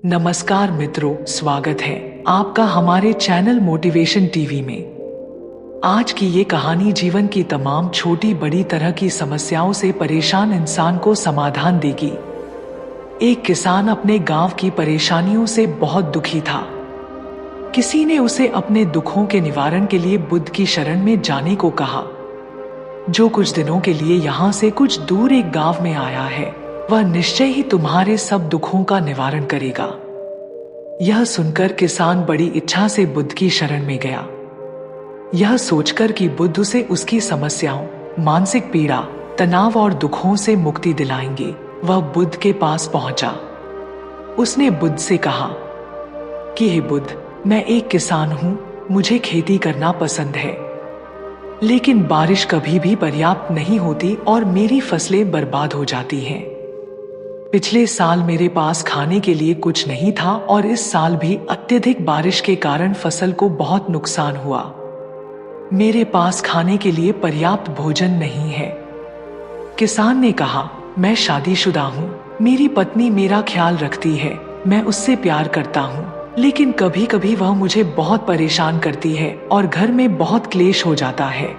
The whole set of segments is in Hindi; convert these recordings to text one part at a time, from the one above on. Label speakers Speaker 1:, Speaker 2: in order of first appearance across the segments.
Speaker 1: नमस्कार मित्रों, स्वागत है आपका हमारे चैनल मोटिवेशन टीवी में। आज की ये कहानी जीवन की तमाम छोटी बड़ी तरह की समस्याओं से परेशान इंसान को समाधान देगी। एक किसान अपने गांव की परेशानियों से बहुत दुखी था। किसी ने उसे अपने दुखों के निवारण के लिए बुद्ध की शरण में जाने को कहा, जो कुछ दिनों के लिए यहाँ से कुछ दूर एक गांव में आया है, वह निश्चय ही तुम्हारे सब दुखों का निवारण करेगा। यह सुनकर किसान बड़ी इच्छा से बुद्ध की शरण में गया, यह सोचकर कि बुद्ध उसे उसकी समस्याओं, मानसिक पीड़ा, तनाव और दुखों से मुक्ति दिलाएंगे। वह बुद्ध के पास पहुंचा। उसने बुद्ध से कहा कि हे बुद्ध, मैं एक किसान हूं, मुझे खेती करना पसंद है, लेकिन बारिश कभी भी पर्याप्त नहीं होती और मेरी फसलें बर्बाद हो जाती हैं। पिछले साल मेरे पास खाने के लिए कुछ नहीं था और इस साल भी अत्यधिक बारिश के कारण फसल को बहुत नुकसान हुआ। मेरे पास खाने के लिए पर्याप्त भोजन नहीं है। किसान ने कहा, मैं शादीशुदा हूँ, मेरी पत्नी मेरा ख्याल रखती है, मैं उससे प्यार करता हूँ, लेकिन कभी कभी वह मुझे बहुत परेशान करती है और घर में बहुत क्लेश हो जाता है,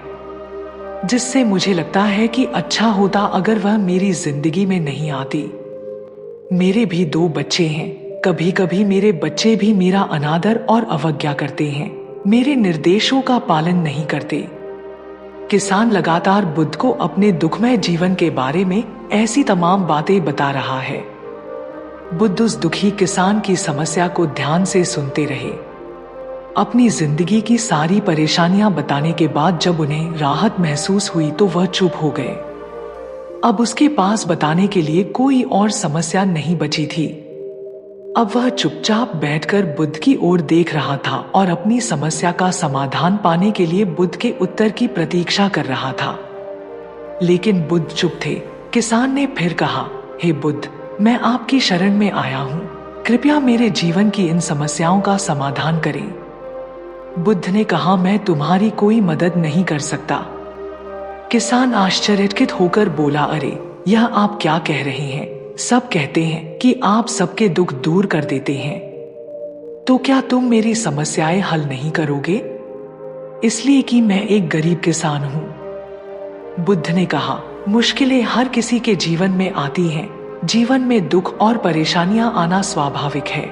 Speaker 1: जिससे मुझे लगता है कि अच्छा होता अगर वह मेरी जिंदगी में नहीं आती। मेरे भी 2 बच्चे हैं, कभी कभी मेरे बच्चे भी मेरा अनादर और अवज्ञा करते हैं, मेरे निर्देशों का पालन नहीं करते। किसान लगातार बुद्ध को अपने दुखमय जीवन के बारे में ऐसी तमाम बातें बता रहा है। बुद्ध उस दुखी किसान की समस्या को ध्यान से सुनते रहे। अपनी जिंदगी की सारी परेशानियां बताने के बाद जब उन्हें राहत महसूस हुई तो वह चुप हो गए। अब उसके पास बताने के लिए कोई और समस्या नहीं बची थी। अब वह चुपचाप बैठकर बुद्ध की ओर देख रहा था और अपनी समस्या का समाधान पाने के लिए बुद्ध के उत्तर की प्रतीक्षा कर रहा था। लेकिन बुद्ध चुप थे। किसान ने फिर कहा, हे बुद्ध, मैं आपकी शरण में आया हूँ, कृपया मेरे जीवन की इन समस्याओं का समाधान करें। बुद्ध ने कहा, मैं तुम्हारी कोई मदद नहीं कर सकता। किसान आश्चर्यचकित होकर बोला, अरे, यह आप क्या कह रहे हैं? सब कहते हैं कि आप सबके दुख दूर कर देते हैं, तो क्या तुम मेरी समस्याएं हल नहीं करोगे? इसलिए कि मैं एक गरीब किसान हूं। बुद्ध ने कहा, मुश्किलें हर किसी के जीवन में आती हैं। जीवन में दुख और परेशानियां आना स्वाभाविक है।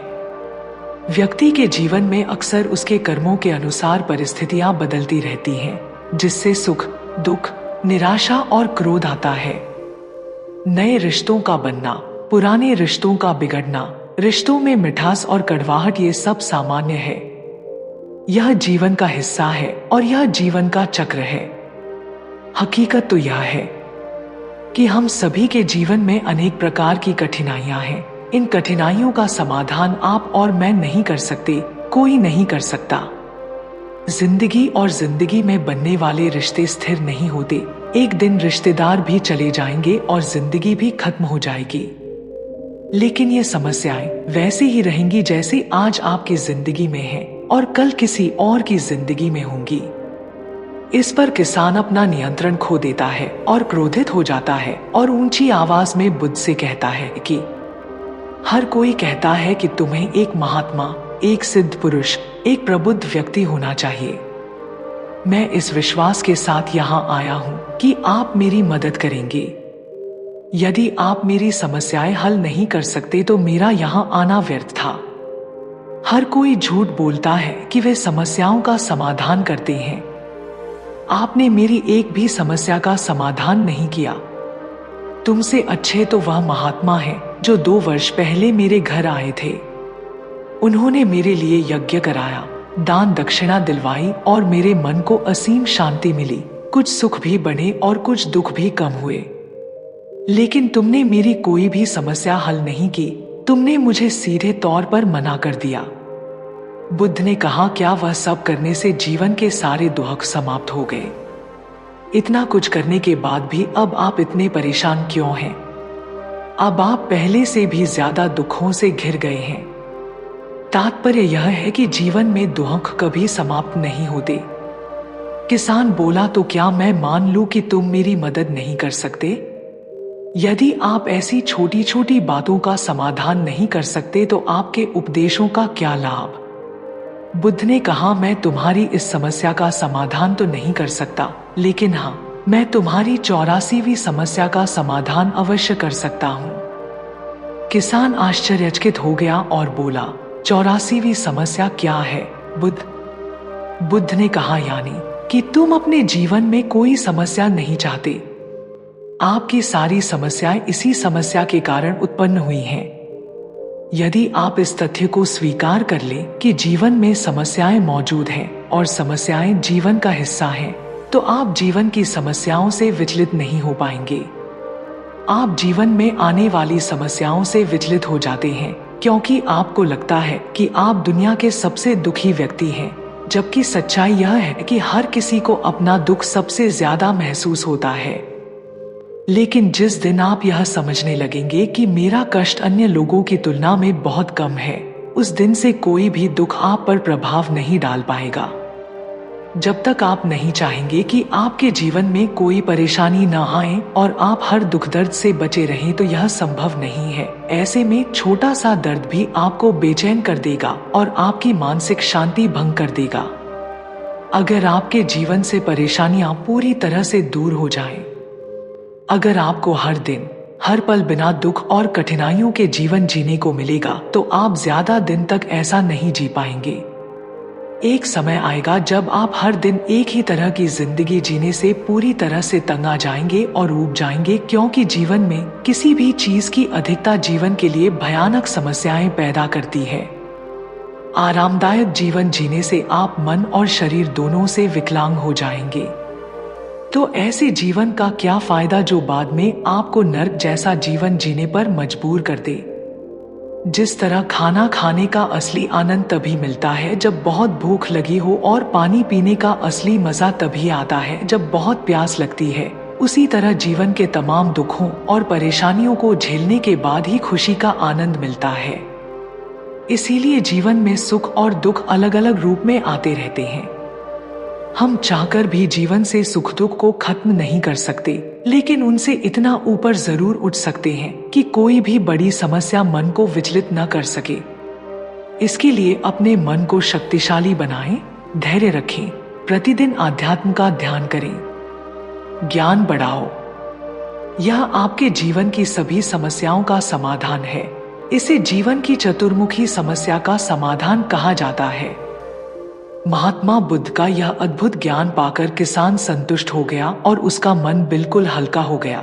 Speaker 1: व्यक्ति के जीवन में अक्सर उसके कर्मों के अनुसार परिस्थितियां बदलती रहती हैं, जिससे सुख, दुख, निराशा और क्रोध आता है। नए रिश्तों का बनना, पुराने रिश्तों का बिगड़ना, रिश्तों में मिठास और कड़वाहट, ये सब सामान्य है। यह जीवन का हिस्सा है और यह जीवन का चक्र है। हकीकत तो यह है कि हम सभी के जीवन में अनेक प्रकार की कठिनाइयां हैं। इन कठिनाइयों का समाधान आप और मैं नहीं कर सकते, कोई नहीं कर सकता। जिंदगी और जिंदगी में बनने वाले रिश्ते स्थिर नहीं होते। एक दिन रिश्तेदार भी चले जाएंगे और जिंदगी भी खत्म हो जाएगी, लेकिन ये समस्याएं वैसे ही रहेंगी जैसे आज आपकी जिंदगी में है और कल किसी और की जिंदगी में होंगी। इस पर किसान अपना नियंत्रण खो देता है और क्रोधित हो जाता है और ऊंची आवाज में बुद्ध से कहता है कि हर कोई कहता है कि तुम्हें एक महात्मा, एक सिद्ध पुरुष, एक प्रबुद्ध व्यक्ति होना चाहिए। मैं इस विश्वास के साथ यहाँ आया हूँ कि आप मेरी मदद करेंगे। यदि आप मेरी समस्याएं हल नहीं कर सकते तो मेरा यहाँ आना व्यर्थ था। हर कोई झूठ बोलता है कि वे समस्याओं का समाधान करते हैं। आपने मेरी एक भी समस्या का समाधान नहीं किया। तुमसे अच्छे तो वह महात्मा हैं जो 2 वर्ष पहले मेरे घर आए थे। उन्होंने मेरे लिए यज्ञ कराया, दान दक्षिणा दिलवाई और मेरे मन को असीम शांति मिली। कुछ सुख भी बढ़े और कुछ दुख भी कम हुए, लेकिन तुमने मेरी कोई भी समस्या हल नहीं की। तुमने मुझे सीधे तौर पर मना कर दिया। बुद्ध ने कहा, क्या वह सब करने से जीवन के सारे दुख समाप्त हो गए? इतना कुछ करने के बाद भी अब आप इतने परेशान क्यों हैं? अब आप पहले से भी ज्यादा दुखों से घिर गए हैं। तात्पर्य यह है कि जीवन में दुख कभी समाप्त नहीं होते। किसान बोला, तो क्या मैं मान लूं कि तुम मेरी मदद नहीं कर सकते? यदि आप ऐसी छोटी छोटी बातों का समाधान नहीं कर सकते तो आपके उपदेशों का क्या लाभ। बुद्ध ने कहा, मैं तुम्हारी इस समस्या का समाधान तो नहीं कर सकता, लेकिन हाँ, मैं तुम्हारी 84वीं समस्या का समाधान अवश्य कर सकता हूँ। किसान आश्चर्यचकित हो गया और बोला, 84वीं समस्या क्या है बुद्ध ने कहा, यानी कि तुम अपने जीवन में कोई समस्या नहीं चाहते। आपकी सारी समस्याएं इसी समस्या के कारण उत्पन्न हुई हैं। यदि आप इस तथ्य को स्वीकार कर लें कि जीवन में समस्याएं मौजूद हैं और समस्याएं जीवन का हिस्सा हैं, तो आप जीवन की समस्याओं से विचलित नहीं हो पाएंगे। आप जीवन में आने वाली समस्याओं से विचलित हो जाते हैं क्योंकि आपको लगता है कि आप दुनिया के सबसे दुखी व्यक्ति हैं, जबकि सच्चाई यह है कि हर किसी को अपना दुख सबसे ज्यादा महसूस होता है। लेकिन जिस दिन आप यह समझने लगेंगे कि मेरा कष्ट अन्य लोगों की तुलना में बहुत कम है, उस दिन से कोई भी दुख आप पर प्रभाव नहीं डाल पाएगा। जब तक आप नहीं चाहेंगे कि आपके जीवन में कोई परेशानी न आए और आप हर दुख दर्द से बचे रहें, तो यह संभव नहीं है। ऐसे में छोटा सा दर्द भी आपको बेचैन कर देगा और आपकी मानसिक शांति भंग कर देगा। अगर आपके जीवन से परेशानियां पूरी तरह से दूर हो जाएं, अगर आपको हर दिन हर पल बिना दुख और कठिनाइयों के जीवन जीने को मिलेगा, तो आप ज्यादा दिन तक ऐसा नहीं जी पाएंगे। एक समय आएगा जब आप हर दिन एक ही तरह की जिंदगी जीने से पूरी तरह से तंग आ जाएंगे और ऊब जाएंगे, क्योंकि जीवन में किसी भी चीज की अधिकता जीवन के लिए भयानक समस्याएं पैदा करती है। आरामदायक जीवन जीने से आप मन और शरीर दोनों से विकलांग हो जाएंगे। तो ऐसे जीवन का क्या फायदा जो बाद में आपको नर्क जैसा जीवन जीने पर मजबूर कर दे। जिस तरह खाना खाने का असली आनंद तभी मिलता है जब बहुत भूख लगी हो, और पानी पीने का असली मजा तभी आता है जब बहुत प्यास लगती है, उसी तरह जीवन के तमाम दुखों और परेशानियों को झेलने के बाद ही खुशी का आनंद मिलता है। इसीलिए जीवन में सुख और दुख अलग अलग रूप में आते रहते हैं। हम चाहकर भी जीवन से सुख दुख को खत्म नहीं कर सकते, लेकिन उनसे इतना ऊपर जरूर उठ सकते हैं कि कोई भी बड़ी समस्या मन को विचलित न कर सके। इसके लिए अपने मन को शक्तिशाली बनाएं, धैर्य रखें, प्रतिदिन आध्यात्म का ध्यान करें, ज्ञान बढ़ाओ। यह आपके जीवन की सभी समस्याओं का समाधान है। इसे जीवन की चतुर्मुखी समस्या का समाधान कहा जाता है। महात्मा बुद्ध का यह अद्भुत ज्ञान पाकर किसान संतुष्ट हो गया और उसका मन बिल्कुल हल्का हो गया।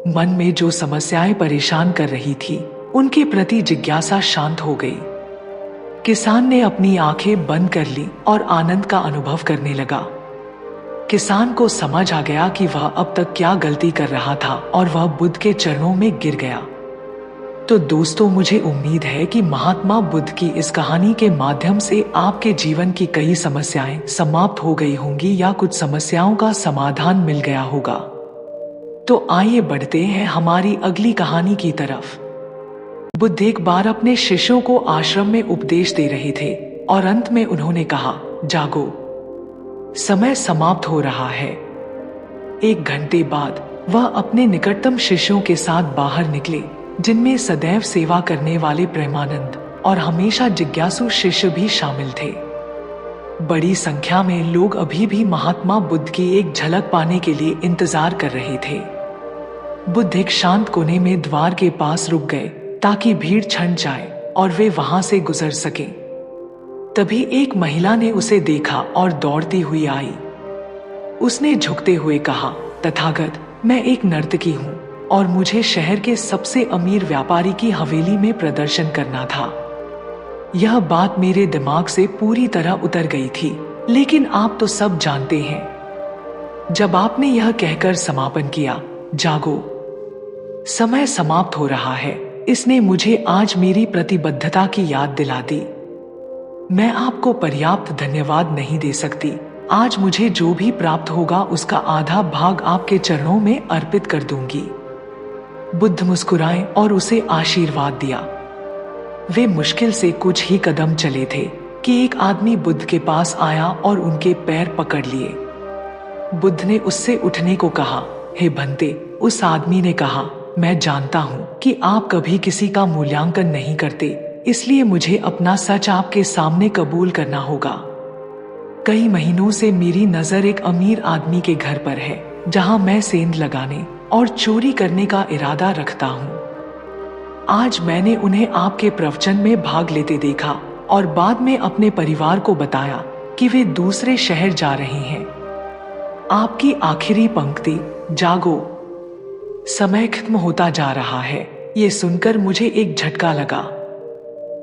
Speaker 1: मन में जो समस्याएं परेशान कर रही थी, उनके प्रति जिज्ञासा शांत हो गई। किसान ने अपनी आंखें बंद कर ली और आनंद का अनुभव करने लगा। किसान को समझ आ गया कि वह अब तक क्या गलती कर रहा था और वह बुद्ध के चरणों में गिर गया। तो दोस्तों, मुझे उम्मीद है कि महात्मा बुद्ध की इस कहानी के माध्यम से आपके जीवन की कई समस्याएं समाप्त हो गई होंगी या कुछ समस्याओं का समाधान मिल गया होगा। तो आइए बढ़ते हैं हमारी अगली कहानी की तरफ। बुद्ध एक बार अपने शिष्यों को आश्रम में उपदेश दे रहे थे और अंत में उन्होंने कहा, जागो, समय समाप्त हो रहा है। 1 घंटे बाद वह अपने निकटतम शिष्यों के साथ बाहर निकले, जिनमें सदैव सेवा करने वाले प्रेमानंद और हमेशा जिज्ञासु शिष्य भी शामिल थे। बड़ी संख्या में लोग अभी भी महात्मा बुद्ध की एक झलक पाने के लिए इंतजार कर रहे थे। बुद्ध एक शांत कोने में द्वार के पास रुक गए ताकि भीड़ छंट जाए और वे वहां से गुजर सकें। तभी एक महिला ने उसे देखा और दौड़ती हुई आई। उसने झुकते हुए कहा, तथागत, मैं एक नर्तकी हूँ और मुझे शहर के सबसे अमीर व्यापारी की हवेली में प्रदर्शन करना था। यह बात मेरे दिमाग से पूरी तरह उतर गई थी, लेकिन आप तो सब जानते हैं। जब आपने यह कहकर समापन किया, जागो, समय समाप्त हो रहा है, इसने मुझे आज मेरी प्रतिबद्धता की याद दिला दी। मैं आपको पर्याप्त धन्यवाद नहीं दे सकती। आज मुझे जो भी प्राप्त होगा उसका आधा भाग आपके चरणों में अर्पित कर दूंगी। बुद्ध मुस्कुराए और उसे आशीर्वाद दिया। वे मुश्किल से कुछ ही कदम चले थे कि एक आदमी बुद्ध के पास आया और उनके पैर पकड़ लिए। बुद्ध ने उससे उठने को कहा। हे भंते, उस आदमी ने कहा, मैं जानता हूँ कि आप कभी किसी का मूल्यांकन नहीं करते, इसलिए मुझे अपना सच आपके सामने कबूल करना होगा। कई महीनों से मेरी नजर एक अमीर आदमी के घर पर है, जहाँ मैं सेंध लगाने और चोरी करने का इरादा रखता हूँ। आज मैंने उन्हें आपके प्रवचन में भाग लेते देखा और बाद में अपने परिवार को बताया कि वे दूसरे शहर जा रहे हैं। आपकी आखिरी पंक्ति, जागो, समय खत्म होता जा रहा है, ये सुनकर मुझे एक झटका लगा।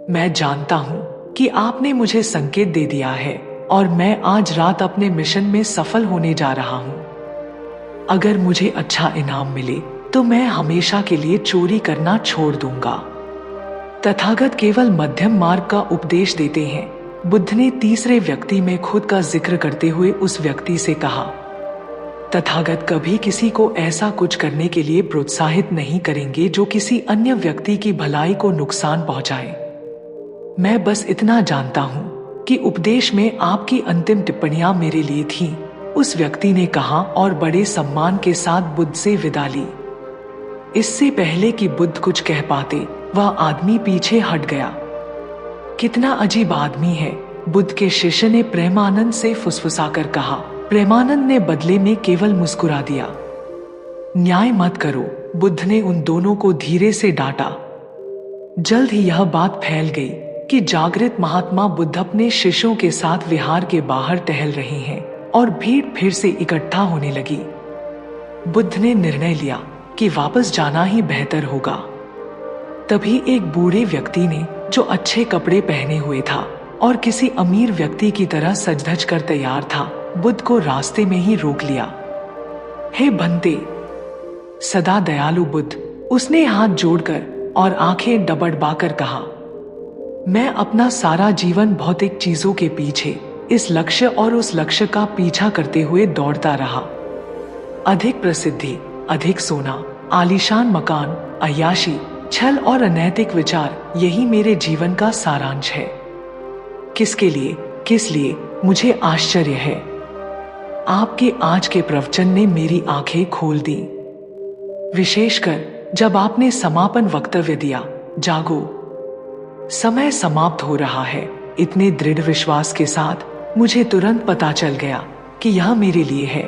Speaker 1: मैं जानता हूँ कि आपने मुझे संकेत दे दिया है और मैं आज रात अपने मिशन में सफल होने जा रहा हूँ। अगर मुझे अच्छा इनाम मिले तो मैं हमेशा के लिए चोरी करना छोड़ दूंगा। तथागत केवल मध्यम मार्ग का उपदेश देते हैं। बुद्ध ने तीसरे व्यक्ति में खुद का जिक्र करते हुए उस व्यक्ति से कहा, तथागत कभी किसी को ऐसा कुछ करने के लिए प्रोत्साहित नहीं करेंगे जो किसी अन्य व्यक्ति की भलाई को नुकसान पहुंचाए। मैं बस इतना जानता हूँ कि उपदेश में आपकी अंतिम टिप्पणियां मेरे लिए थीं, उस व्यक्ति ने कहा और बड़े सम्मान के साथ बुद्ध से विदा ली। इससे पहले कि बुद्ध कुछ कह पाते, वह आदमी पीछे हट गया। कितना अजीब आदमी है, बुद्ध के शिष्य ने प्रेमानंद से फुसफुसाकर कहा। प्रेमानंद ने बदले में केवल मुस्कुरा दिया। न्याय मत करो, बुद्ध ने उन दोनों को धीरे से डांटा। जल्द ही यह बात फैल गई कि जागृत महात्मा बुद्ध अपने शिष्यों के साथ विहार के बाहर टहल रहे हैं और भीड़ फिर से इकट्ठा होने लगी। बुद्ध ने निर्णय लिया कि वापस जाना ही बेहतर होगा। तभी एक बूढ़े व्यक्ति ने, जो अच्छे कपड़े पहने हुए था और किसी अमीर व्यक्ति की तरह सज-धज कर तैयार था, बुद्ध को रास्ते में ही रोक लिया। हे बंते, सदा दयालु बुद्ध, उसने हाथ जोड़कर और आंखें डबडबाकर कहा, मैं अपना सारा जीवन भौतिक चीजों के पीछे, इस लक्ष्य और उस लक्ष्य का पीछा करते हुए दौड़ता रहा। अधिक प्रसिद्धि, अधिक सोना, आलीशान मकान, अय्याशी, छल और अनैतिक विचार, यही मेरे जीवन का सारांश है। किसके लिए, किस लिए, मुझे आश्चर्य है। आपके आज के प्रवचन ने मेरी आंखें खोल दी, विशेषकर जब आपने समापन वक्तव्य दिया, जागो, समय समाप्त हो रहा है। इतने दृढ़ विश्वास के साथ मुझे तुरंत पता चल गया कि यह मेरे लिए है।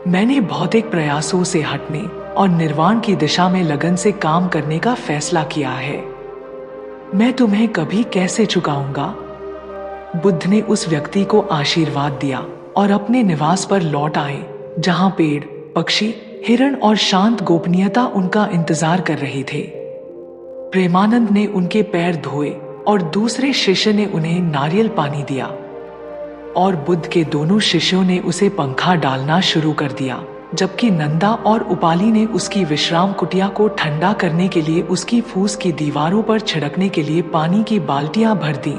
Speaker 1: मैंने भौतिक प्रयासों से हटने और निर्वाण की दिशा में लगन से काम करने का फैसला किया है। मैं तुम्हें कभी कैसे चुकाऊंगा? बुद्ध ने उस व्यक्ति को आशीर्वाद दिया और अपने निवास पर लौट आए, जहां पेड़, पक्षी, हिरण और शांत गोपनीयता उनका इंतजार कर रहे थे। प्रेमानंद ने उनके पैर धोए और दूसरे शिष्य ने उन्हें नारियल पानी दिया और बुद्ध के दोनों शिष्यों ने उसे पंखा डालना शुरू कर दिया, जबकि नंदा और उपाली ने उसकी विश्राम कुटिया को ठंडा करने के लिए उसकी फूस की दीवारों पर छिड़कने के लिए पानी की बाल्टियां भर दी।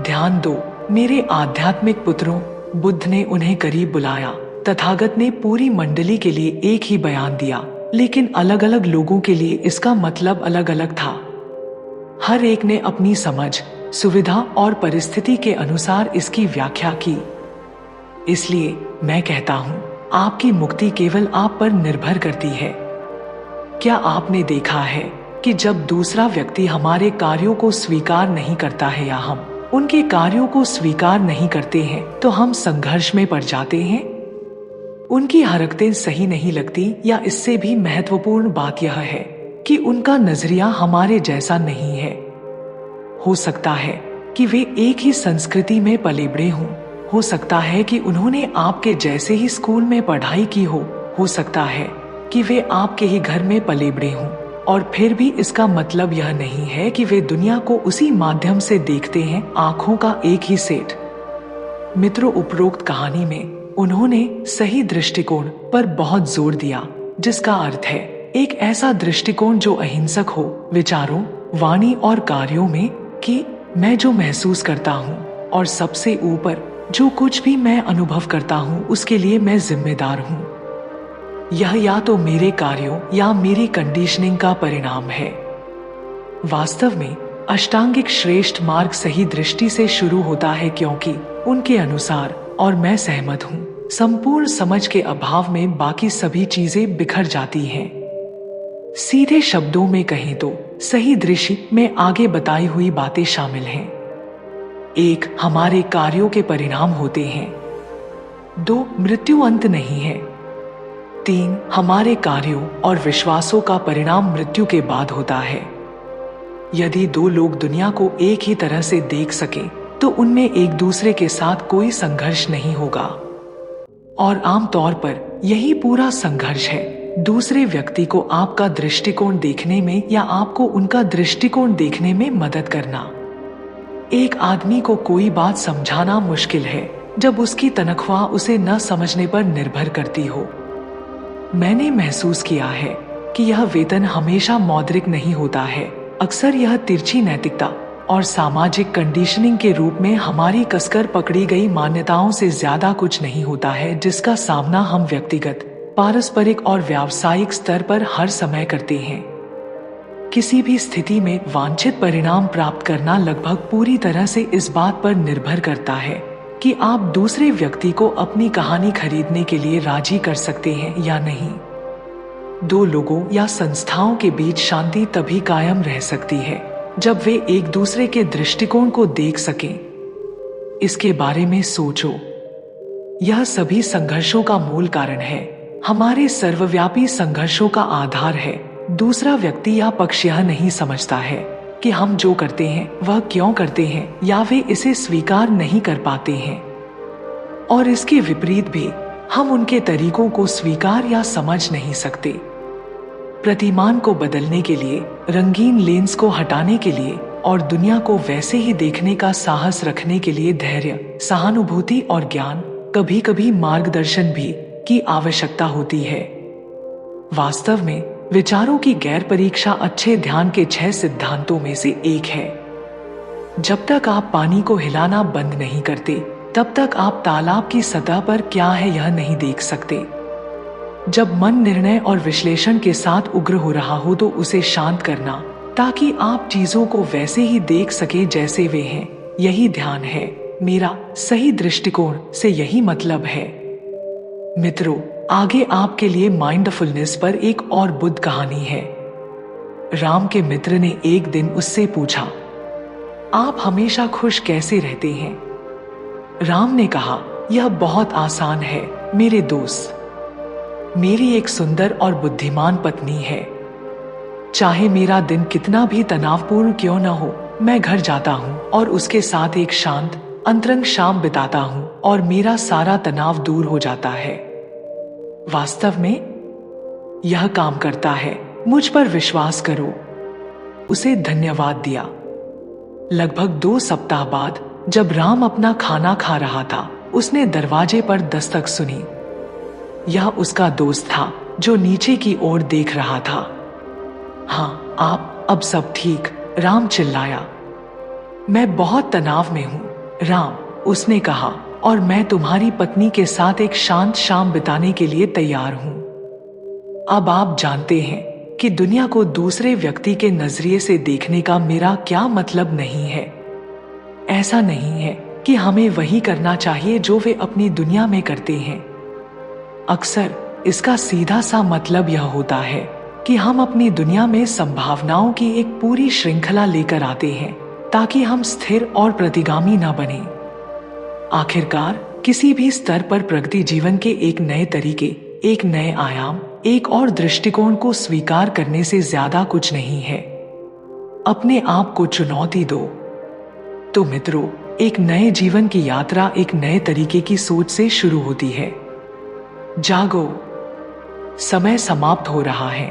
Speaker 1: ध्यान दो मेरे आध्यात्मिक पुत्रों, बुद्ध ने उन्हें करीब बुलाया। तथागत ने पूरी मंडली के लिए एक ही बयान दिया, लेकिन अलग अलग लोगों के लिए इसका मतलब अलग अलग था। हर एक ने अपनी समझ, सुविधा और परिस्थिति के अनुसार इसकी व्याख्या की। इसलिए मैं कहता हूँ, आपकी मुक्ति केवल आप पर निर्भर करती है। क्या आपने देखा है कि जब दूसरा व्यक्ति हमारे कार्यों को स्वीकार नहीं करता है या हम उनके कार्यों को स्वीकार नहीं करते हैं, तो हम संघर्ष में पड़ जाते हैं। उनकी हरकतें सही नहीं लगती, या इससे भी महत्वपूर्ण बात यह है कि उनका नजरिया हमारे जैसा नहीं है। हो सकता है कि वे एक ही संस्कृति में पले बड़े हों, हो सकता है कि उन्होंने आपके जैसे ही स्कूल में पढ़ाई की हो सकता है कि वे आपके ही घर में पले बड़े हों, और फिर भी इसका मतलब यह नहीं है कि वे दुनिया को उसी माध्यम से देखते हैं, आंखों का एक ही सेट। मित्रों, उपरोक्त कहानी में उन्होंने सही दृष्टिकोण पर बहुत जोर दिया, जिसका अर्थ है एक ऐसा दृष्टिकोण जो अहिंसक हो विचारों, वाणी और कार्यों में, कि मैं जो महसूस करता हूँ और सबसे ऊपर जो कुछ भी मैं अनुभव करता हूँ उसके लिए मैं जिम्मेदार हूँ। यह या तो मेरे कार्यों या मेरी कंडीशनिंग का परिणाम है। वास्तव में अष्टांगिक श्रेष्ठ मार्ग सही दृष्टि से शुरू होता है, क्योंकि उनके अनुसार, और मैं सहमत हूँ, संपूर्ण समझ के अभाव में बाकी सभी चीजें बिखर जाती हैं। सीधे शब्दों में कहें तो सही दृष्टि में आगे बताई हुई बातें शामिल हैं। 1. हमारे कार्यों के परिणाम होते हैं। 2. मृत्यु अंत नहीं है। 3. हमारे कार्यों और विश्वासों का परिणाम मृत्यु के बाद होता है। यदि दो लोग दुनिया को एक ही तरह से देख सकें तो उनमें एक दूसरे के साथ कोई संघर्ष नहीं होगा, और आमतौर पर यही पूरा संघर्ष है, दूसरे व्यक्ति को आपका दृष्टिकोण देखने में या आपको उनका दृष्टिकोण देखने में मदद करना। एक आदमी को कोई बात समझाना मुश्किल है जब उसकी तनख्वाह उसे न समझने पर निर्भर करती हो। मैंने महसूस किया है कि यह वेतन हमेशा मौद्रिक नहीं होता है। अक्सर यह तिरछी नैतिकता और सामाजिक कंडीशनिंग के रूप में हमारी कसकर पकड़ी गई मान्यताओं से ज्यादा कुछ नहीं होता है, जिसका सामना हम व्यक्तिगत, पारस्परिक और व्यावसायिक स्तर पर हर समय करते हैं। किसी भी स्थिति में वांछित परिणाम प्राप्त करना लगभग पूरी तरह से इस बात पर निर्भर करता है कि आप दूसरे व्यक्ति को अपनी कहानी खरीदने के लिए राजी कर सकते हैं या नहीं। दो लोगों या संस्थाओं के बीच शांति तभी कायम रह सकती है जब वे एक दूसरे के दृष्टिकोण को देख सकें। इसके बारे में सोचो। यह सभी संघर्षों का मूल कारण है। हमारे सर्वव्यापी संघर्षों का आधार है दूसरा व्यक्ति या पक्ष यह नहीं समझता है कि हम जो करते हैं वह क्यों करते हैं, या वे इसे स्वीकार नहीं कर पाते हैं। और इसके विपरीत भी हम उनके तरीकों को स्वीकार या समझ नहीं सकते। प्रतिमान को बदलने के लिए, रंगीन लेंस को हटाने के लिए और दुनिया को वैसे ही देखने का साहस रखने के लिए धैर्य, सहानुभूति और ज्ञान, कभी कभी मार्गदर्शन भी की आवश्यकता होती है। वास्तव में विचारों की गैर परीक्षा अच्छे ध्यान के 6 सिद्धांतों में से एक है। जब तक आप पानी को हिलाना बंद नहीं करते तब तक आप तालाब की सतह पर क्या है यह नहीं देख सकते। जब मन निर्णय और विश्लेषण के साथ उग्र हो रहा हो तो उसे शांत करना ताकि आप चीजों को वैसे ही देख सके जैसे वे हैं, यही ध्यान है। मेरा सही दृष्टिकोण से यही मतलब है। मित्रों, आगे आपके लिए माइंडफुलनेस पर एक और बुद्ध कहानी है। राम के मित्र ने एक दिन उससे पूछा, आप हमेशा खुश कैसे रहते हैं? राम ने कहा, यह बहुत आसान है मेरे दोस्त। मेरी एक सुंदर और बुद्धिमान पत्नी है। चाहे मेरा दिन कितना भी तनावपूर्ण क्यों न हो, मैं घर जाता हूँ और उसके साथ एक शांत अंतरंग शाम बिताता हूँ और मेरा सारा तनाव दूर हो जाता है। वास्तव में यह काम करता है, मुझ पर विश्वास करो। उसे धन्यवाद दिया। लगभग 2 सप्ताह बाद जब राम अपना खाना खा रहा था, उसने दरवाजे पर दस्तक सुनी। यह उसका दोस्त था जो नीचे की ओर देख रहा था। हाँ, आप, अब सब ठीक? राम चिल्लाया। मैं बहुत तनाव में हूँ राम, उसने कहा, और मैं तुम्हारी पत्नी के साथ एक शांत शाम बिताने के लिए तैयार हूँ। अब आप जानते हैं कि दुनिया को दूसरे व्यक्ति के नजरिए से देखने का मेरा क्या मतलब नहीं है। ऐसा नहीं है कि हमें वही करना चाहिए जो वे अपनी दुनिया में करते हैं। अक्सर इसका सीधा सा मतलब यह होता है कि हम अपनी दुनिया में संभावनाओं की एक पूरी श्रृंखला लेकर आते हैं ताकि हम स्थिर और प्रतिगामी न बने। आखिरकार किसी भी स्तर पर प्रगति जीवन के एक नए तरीके, एक नए आयाम, एक और दृष्टिकोण को स्वीकार करने से ज्यादा कुछ नहीं है। अपने आप को चुनौती दो। तो मित्रों, एक नए जीवन की यात्रा एक नए तरीके की सोच से शुरू होती है। जागो, समय समाप्त हो रहा है।